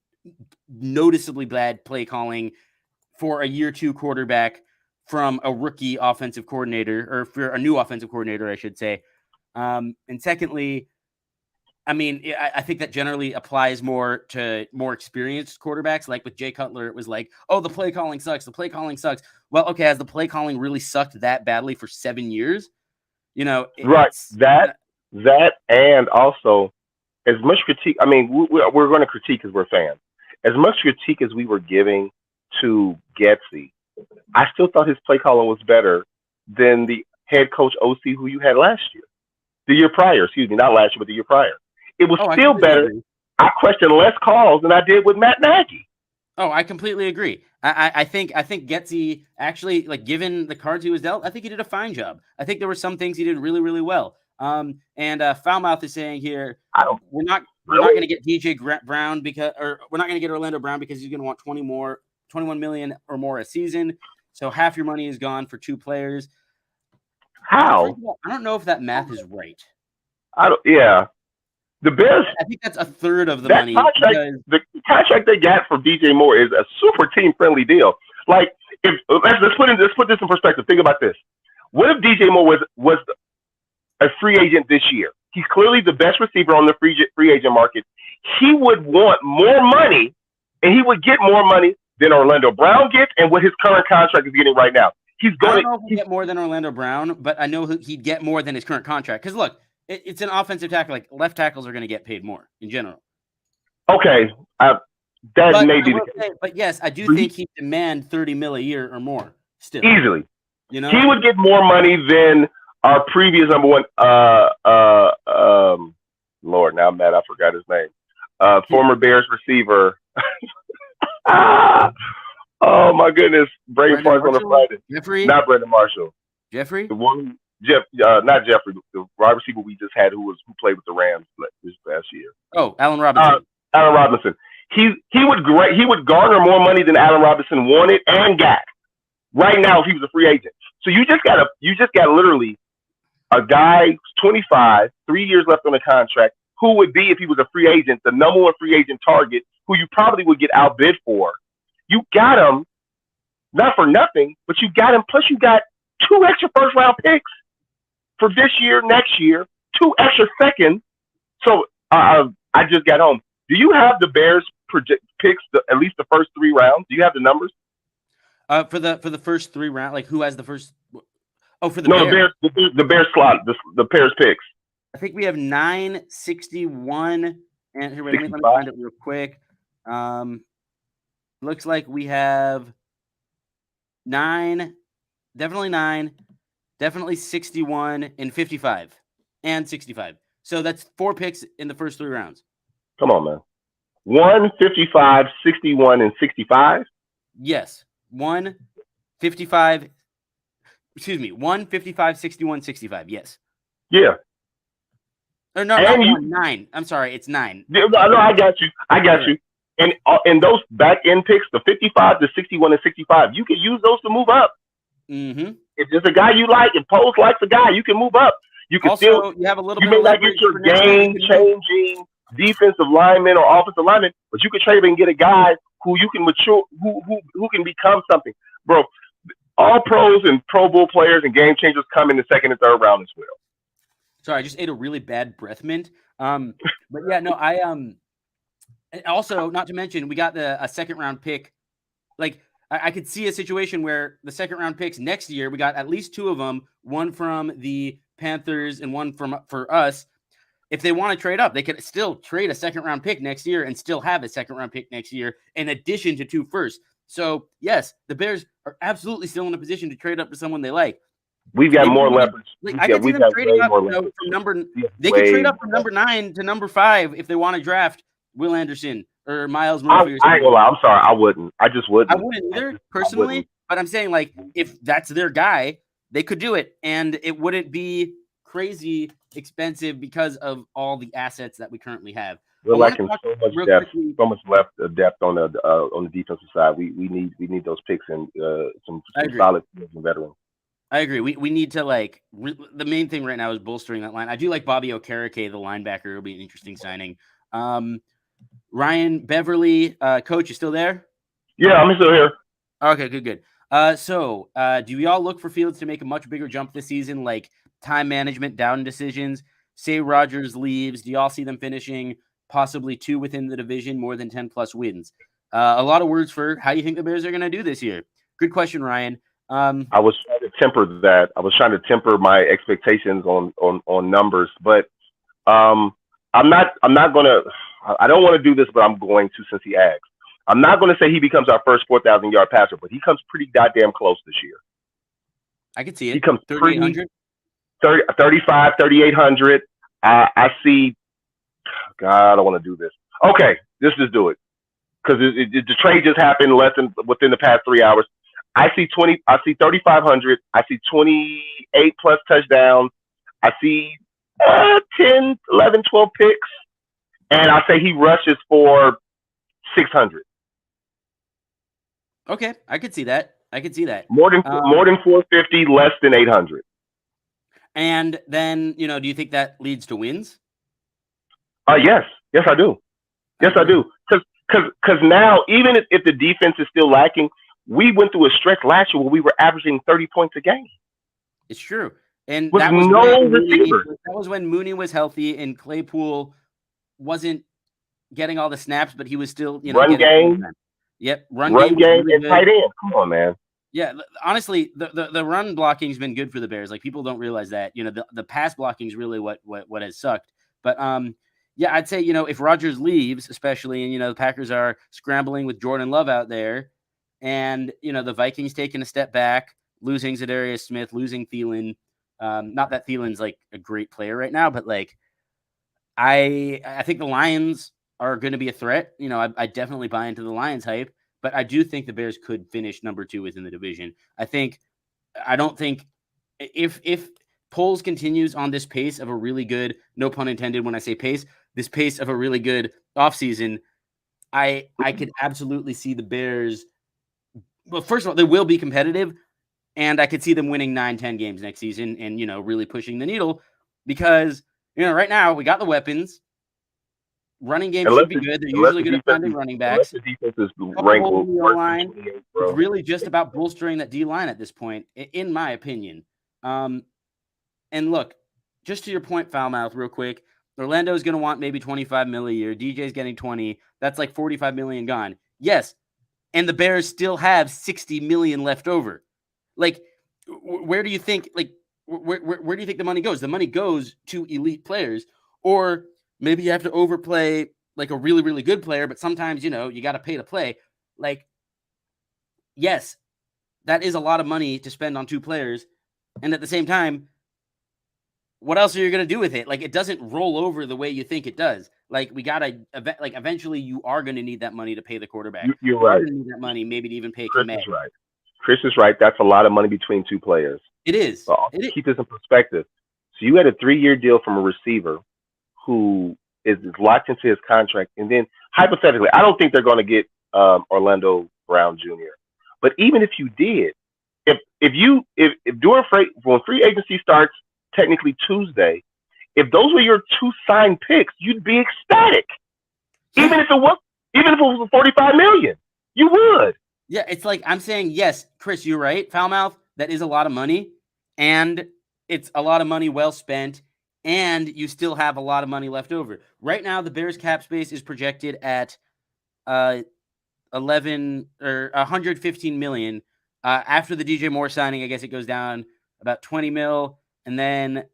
noticeably bad play calling for a year 2 quarterback from a rookie offensive coordinator, or for a new offensive coordinator, I should say. And secondly, I mean, I think that generally applies more to more experienced quarterbacks. Like with Jay Cutler, it was like, oh, the play calling sucks. The play calling sucks. Well, okay, has the play calling really sucked that badly for 7 years? Right. That, and also as much critique. I mean, we're going to critique because we're fans. As much critique as we were giving to Getsy, I still thought his play calling was better than the head coach OC who you had last year. the year prior. Excuse me, not last year, but the year prior. It was I still completely better. agree. I questioned less calls than I did with Matt Nagy. Oh, I completely agree. I think Getsy actually, like, given the cards he was dealt, I think he did a fine job. I think there were some things he did really, really well. And Foulmouth is saying here, we're not going to get DJ Brown or we're not going to get Orlando Brown because he's going to want 21 million or more a season. So half your money is gone for 2 players. How? I don't know if that math is right. Yeah. The Bears. I think that's a third of the that money. The contract they got for DJ Moore is a super team friendly deal. Like, if let's put this in perspective. Think about this. What if DJ Moore was a free agent this year? He's clearly the best receiver on the free agent market. He would want more money, and he would get more money than Orlando Brown gets, and what his current contract is getting right now. I don't know if he'd get more than Orlando Brown, but I know he'd get more than his current contract. Because look, it's an offensive tackle. Like, left tackles are going to get paid more in general. Okay, that may be the case. But yes, I do think he'd demand $30 million a year or more. Still, easily, you know, he would get more money than our previous number one. Lord, now I'm mad. I forgot his name. Former Bears receiver. Oh my goodness, brain farts on a Friday. Jeffrey, not Brandon Marshall. Jeffrey, the one not Jeffrey, the wide receiver we just had who played with the Rams this past year. Oh, Allen Robinson. Allen Robinson. He would garner more money than Allen Robinson wanted and got right now if he was a free agent. So you just got literally a guy who's 25, 3 years left on the contract, who would be, if he was a free agent, the number one free agent target, who you probably would get outbid for. You got him, not for nothing, but you got him. Plus, you got 2 extra first-round picks for this year, next year, 2 extra seconds. So I just got home. Do you have the Bears picks at least the first 3 rounds? Do you have the numbers? For the first 3 rounds, like who has the first? Oh, for the Bears. The Bears slot, the Bears picks. I think we have 9, 61, and here, wait, let me find it real quick. Looks like we have 9, definitely 61 and 55 and 65. So that's 4 picks in the first 3 rounds. Come on, man. 1, 55, 61, and 65? Yes. 1, 55, 61, 65. Yes. Yeah. Or no, not 1, 9. I'm sorry, it's 9. No, I got you. And those back end picks, the 55, the 61, and 65, you can use those to move up. Mm-hmm. If there's a guy you like, if Post likes a guy, you can move up. You can also, you have a little. You may not get your game-changing defensive lineman or offensive lineman, but you can trade and get a guy who you can mature, who can become something, bro. All pros and Pro Bowl players and game changers come in the second and third round as well. Sorry, I just ate a really bad breath mint. But yeah, no, also, not to mention, we got a second round pick. Like, I could see a situation where the second round picks next year, we got at least 2 of them, one from the Panthers and one for us. If they want to trade up, they could still trade a second round pick next year and still have a second round pick next year in addition to 2 firsts. So yes, the Bears are absolutely still in a position to trade up to someone they like. We've got more leverage. I could see them trading up from number. They could trade up from number 9 to number 5 if they want to draft Will Anderson or Miles Murphy. I ain't gonna lie. I'm sorry. I wouldn't. I just wouldn't. I wouldn't either personally. But I'm saying, like, if that's their guy, they could do it, and it wouldn't be crazy expensive because of all the assets that we currently have. We're lacking so much depth on the defensive side. We need those picks and some solid veterans. I agree. We need to, like, the main thing right now is bolstering that line. I do like Bobby Okereke, the linebacker. It'll be an interesting signing. Ryan Beverly, coach, you still there? Yeah, I'm still here. Okay, good. So do we all look for Fields to make a much bigger jump this season, like time management, down decisions? Say Rodgers leaves, do y'all see them finishing possibly 2 within the division, more than 10+ wins? A lot of words for how you think the Bears are going to do this year. Good question, Ryan. I was trying to temper that. I was trying to temper my expectations on numbers, but I'm not going to. I don't want to do this, but I'm going to since he asked. I'm not going to say he becomes our first 4,000-yard passer, but he comes pretty goddamn close this year. I could see it. He comes 3,800. 35, 3,800. I see. God, I don't want to do this. Okay, let's just do it because the trade just happened within the past 3 hours. I see 3,500. I see 28 plus touchdowns. I see 10, 11, 12 picks, and I say he rushes for 600. Okay, I could see that. More than 450, less than 800. And then, do you think that leads to wins? Yes, I do. Yes, I do. Because now, even if the defense is still lacking, we went through a stretch last year where we were averaging 30 points a game. It's true. And with that was no receiver. That was when Mooney was healthy and Claypool wasn't getting all the snaps, but he was still, run game. Yep, run game really and tight end. Come on, man. Yeah, honestly, the run blocking's been good for the Bears. Like, people don't realize that. The pass blocking is really what has sucked. But yeah, I'd say, if Rodgers leaves, especially, and the Packers are scrambling with Jordan Love out there, and the Vikings taking a step back, losing Zadarius Smith, losing Thielen. Not that Thielen's like a great player right now, but like I think the Lions are going to be a threat. I definitely buy into the Lions hype, but I do think the Bears could finish number 2 within the division. I don't think if Poles continues on this pace of a really good, no pun intended when I say pace, this pace of a really good offseason, I could absolutely see the Bears. Well, first of all, they will be competitive, and I could see them winning 9-10 games next season and, really pushing the needle because, right now we got the weapons. Running game should be good. They're usually good at finding running backs. The defense is ranked line. It's really just about bolstering that D-line at this point, in my opinion. And look, just to your point, Foulmouth, real quick, Orlando's going to want maybe $25 million a year. DJ's getting 20. That's like $45 million gone. Yes, and the Bears still have $60 million left over. Like, where do you think? Like, where do you think the money goes? The money goes to elite players, or maybe you have to overplay like a really, really good player, but sometimes, you got to pay to play. Like, yes, that is a lot of money to spend on 2 players. And at the same time, what else are you going to do with it? Like, it doesn't roll over the way you think it does. Like, we got to, like, eventually you are going to need that money to pay the quarterback. You're right. You're going to need that money maybe to even pay Chris is right. Chris is right. That's a lot of money between 2 players. It is. So keep this in perspective. So you had a 3-year deal from a receiver who is locked into his contract. And then hypothetically, I don't think they're going to get Orlando Brown Jr. But even if you did, when free agency starts technically Tuesday, if those were your 2 signed picks, you'd be ecstatic. Even if it was $45 million, you would. Yeah, it's like I'm saying, yes, Chris, you're right. Foulmouth, that is a lot of money, and it's a lot of money well spent, and you still have a lot of money left over. Right now, the Bears cap space is projected at $115 million. After the DJ Moore signing, I guess it goes down about 20 mil, and then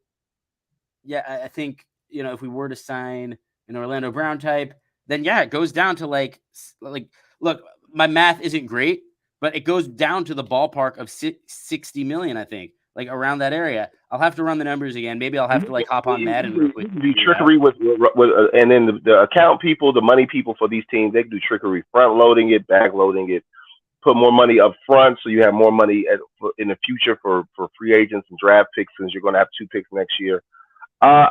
I think if we were to sign an Orlando Brown type, then it goes down to like look. My math isn't great, but it goes down to the ballpark of 60 million, I think, like around that area. I'll have to run the numbers again. Maybe I'll have to hop on Madden real quick. Do trickery with and then the account people, the money people for these teams, they can do trickery, front loading it, back loading it, put more money up front so you have more money in the future for free agents and draft picks since you're going to have 2 picks next year. I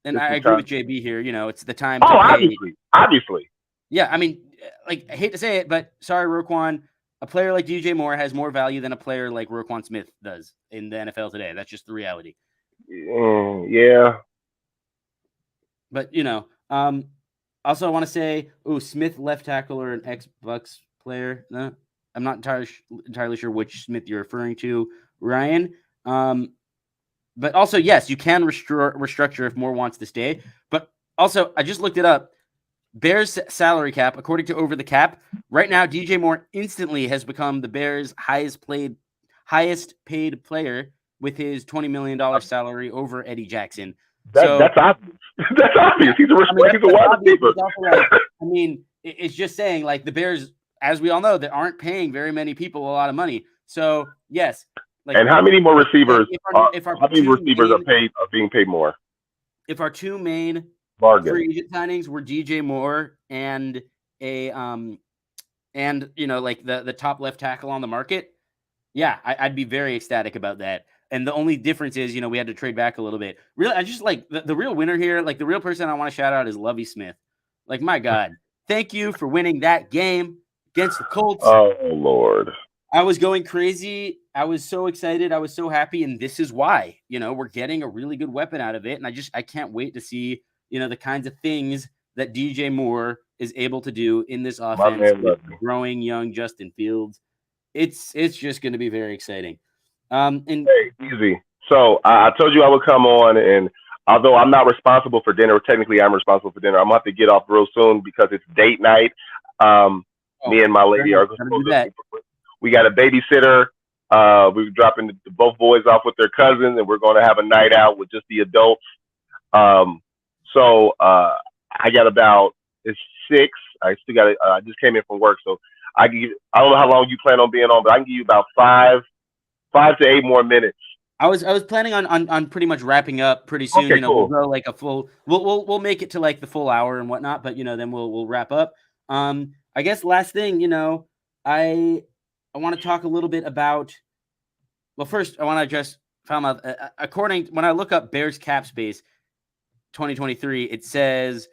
agree with JB here. It's the time. Obviously. Yeah, I mean, like, I hate to say it, but sorry, Roquan, a player like DJ Moore has more value than a player like Roquan Smith does in the NFL today. That's just the reality. Yeah. But, also I want to say, Smith left tackle or an ex-Bucks player. No, I'm not entirely sure which Smith you're referring to, Ryan. But also, yes, you can restructure if Moore wants to stay. But also, I just looked it up. Bears salary cap, according to Over the Cap, right now DJ Moore instantly has become the Bears' highest paid player with his $20 million salary over Eddie Jackson. That's obvious. That's obvious. He's a wide receiver. I mean, it's just saying, like, the Bears, as we all know, they aren't paying very many people a lot of money. So yes, Like, And how many more receivers? if our How many two receivers main, are being paid more? if our two main Bargain. free agent signings were DJ Moore and like the top left tackle on the market, yeah, I'd be very ecstatic about that. And the only difference is, we had to trade back a little bit. Really, I just like the real winner here. Like, the real person I want to shout out is Lovie Smith. Like, my God, thank you for winning that game against the Colts. Oh, Lord. I was going crazy. I was so excited. I was so happy. And this is why, we're getting a really good weapon out of it. And I can't wait to see, the kinds of things that DJ Moore is able to do in this offense with growing young Justin Fields. It's just going to be very exciting. And hey, easy. So I told you I would come on, and although I'm not responsible for dinner, technically I'm responsible for dinner. I'm gonna have to get off real soon because it's date night. Me and my lady are supposed to. We got a babysitter. We're dropping both boys off with their cousins, and we're going to have a night out with just the adults. So I got it's 6. I still got. I just came in from work, so I don't know how long you plan on being on, but I can give you about 5 to 8 more minutes. I was planning on pretty much wrapping up pretty soon. Okay, cool. We'll go like a full. We'll make it to like the full hour and whatnot, but then we'll wrap up. I guess last thing, I want to talk a little bit about. Well, first I want to just find out. When I look up Bears cap space, 2023, it says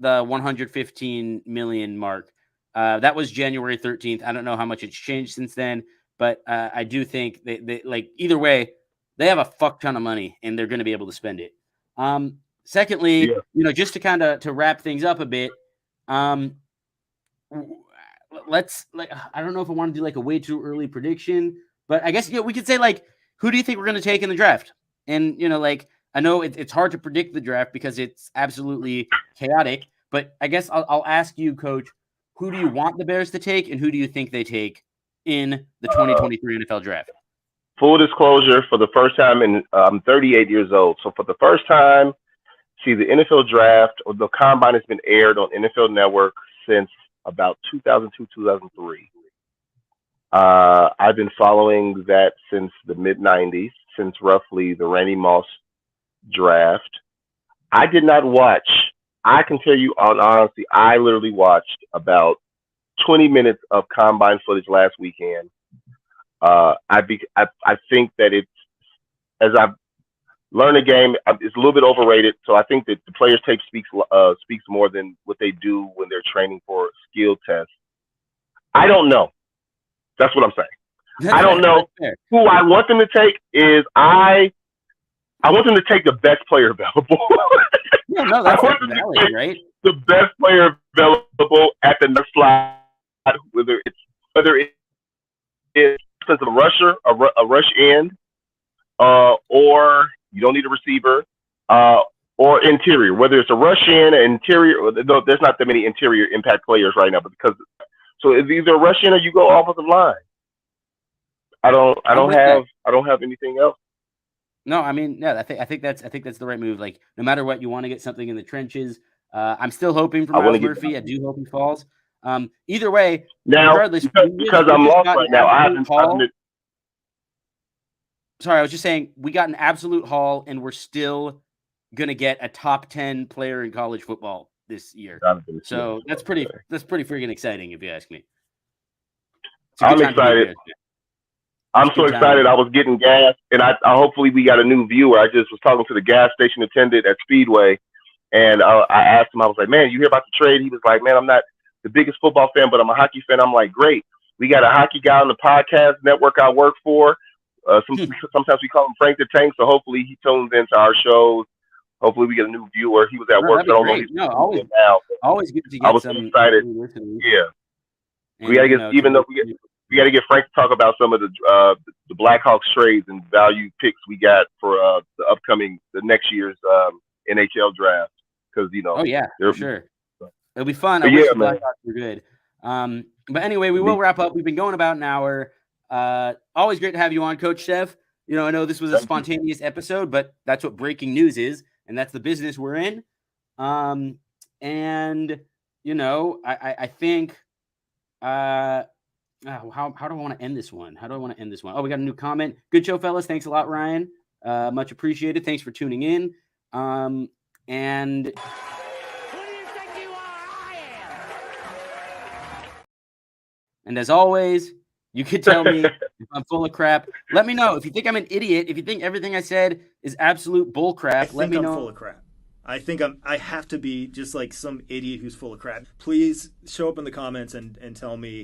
the 115 million mark. That was January 13th. I don't know how much it's changed since then. But I do think they like either way, they have a fuck ton of money and they're going to be able to spend it. Secondly, just to kind of to wrap things up a bit, let's I don't know if I want to do like a way too early prediction, but I guess we could say like, who do you think we're going to take in the draft? And like I know it's hard to predict the draft because it's absolutely chaotic, but I guess I'll ask you, Coach, who do you want the Bears to take, and who do you think they take in the 2023 NFL draft? Full disclosure, for the first time I'm 38 years old. So for the first time, the NFL draft or the combine has been aired on NFL Network since about 2002, 2003. I've been following that since the mid 90s, since roughly the Randy Moss draft. I did not watch. I can tell you honestly, I literally watched about 20 minutes of combine footage last weekend. I think that it's, as I've learned the game, it's a little bit overrated. So I think that the players' tape speaks more than what they do when they're training for skill tests. I don't know. That's what I'm saying. I don't know who I want them to take. I want them to take the best player available. Yeah, no, that's valid, right? The best player available at the next slot, whether it's a rusher, a rush end, or you don't need a receiver, or interior. Whether it's a rush end, interior, there's not that many interior impact players right now, but so it's either a rush end or you go offensive line. I don't have anything else. No, I mean, yeah, I think that's the right move. Like, no matter what, you want to get something in the trenches. I'm still hoping for Myles Murphy. I do hope he falls. Either way, now, regardless, because I'm lost right now. Sorry, I was just saying we got an absolute haul, and we're still gonna get a top 10 player in college football this year. So that's pretty freaking exciting, if you ask me. I'm excited. I'm so excited. I was getting gas, and I hopefully we got a new viewer. I just was talking to the gas station attendant at Speedway, and I asked him. I was like, "Man, you hear about the trade?" He was like, "Man, I'm not the biggest football fan, but I'm a hockey fan." I'm like, "Great, we got a hockey guy on the podcast network I work for. Sometimes we call him Frank the Tank. So hopefully he tunes into our shows. Hopefully we get a new viewer. He was at work. I don't know. No, always good to get. I was some excited. Yeah, we gotta get we got to get Frank to talk about some of the Blackhawks trades and value picks we got for the next year's NHL draft, because Oh yeah, for sure. It'll be fun. I wish the Blackhawks were good. But anyway, we will wrap up. We've been going about an hour. Always great to have you on, Coach Steph. I know this was a spontaneous episode, but that's what breaking news is, and that's the business we're in. And I think How do I want to end this one? How do I want to end this one? Oh, we got a new comment. Good show, fellas. Thanks a lot, Ryan. Much appreciated. Thanks for tuning in. And And as always, you could tell me if I'm full of crap. Let me know. If you think I'm an idiot, if you think everything I said is absolute bull crap, let me know. I'm full of crap. I think I have to be just like some idiot who's full of crap. Please show up in the comments and tell me